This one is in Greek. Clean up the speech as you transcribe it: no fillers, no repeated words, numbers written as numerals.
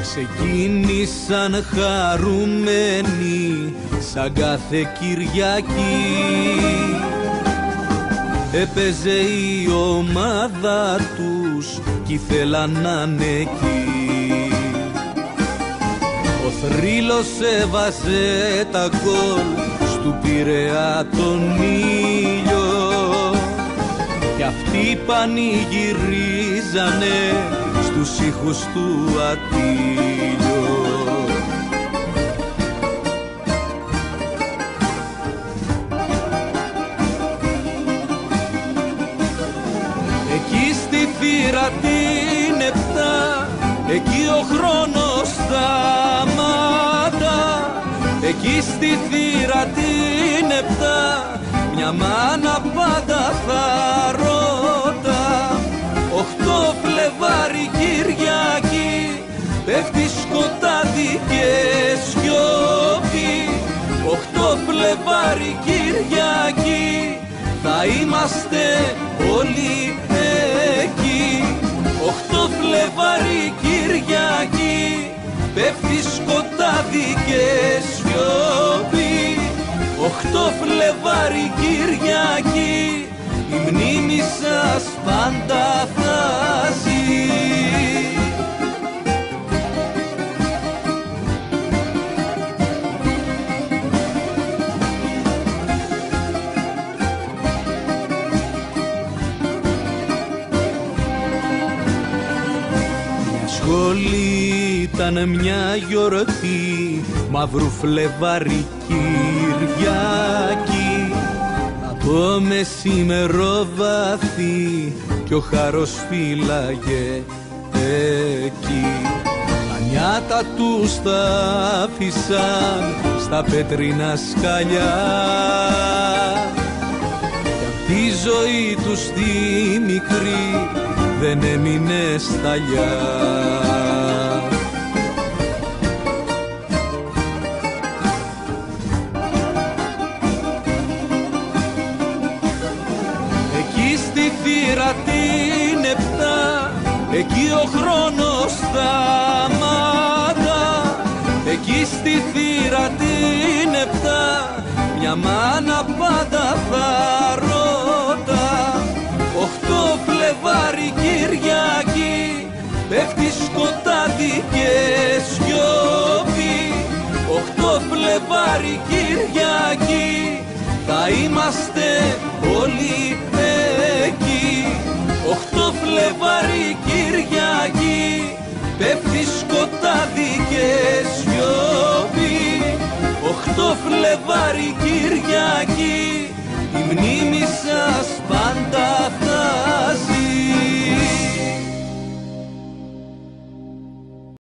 ξεκίνησαν χαρούμενοι σαν κάθε Κυριακή. Έπαιζε η ομάδα τους κι ήθελαν να είναι εκεί. Ο θρύλος έβαζε τα γκολ στου Πειραιά τον ήλιο κι αυτοί πανηγυρίζανε στους ήχους του Ατήλιο. Εκεί στη θύρα την 7, εκεί ο χρόνος σταμάτα. Εκεί στη θύρα την 7, μια μάνα πάντα θα ρώτα. 8 Φλεβάρι Κυριακή, πέφτει σκοτάδι και σιωπή. 8 Φλεβάρι Κυριακή, θα είμαστε όλοι εκεί. 8 Φλεβάρι Κυριακή, πέφτει σκοτάδι και σιωπή. 8 Φλεβάρι Κυριακή, η μνήμη σας πάντα θα ζει. Σχολή ήταν μια γιορτή, μαύρου Φλεβάρι Κυριακή. Το μεσημεροβάθι κι ο Χάρος φύλαγε εκεί. Τα νιάτα τους τα άφησαν στα πέτρινα σκαλιά κι απ' τη ζωή τους τη μικρή δεν έμεινε σταλιά. Την 7, εκεί ο χρόνος σταμάτα. Εκεί στη θύρα την 7, μια μάνα πάντα θα ρώτα. 8 Φλεβάρι Κυριακή, πέφτει σκοτάδι και σιωπή. 8 Φλεβάρι Κυριακή, θα είμαστε όλοι εκεί. 8 Φλεβάρι Κυριακή, πέφτει σκοτάδι και σιωπή. 8 Φλεβάρι Κυριακή,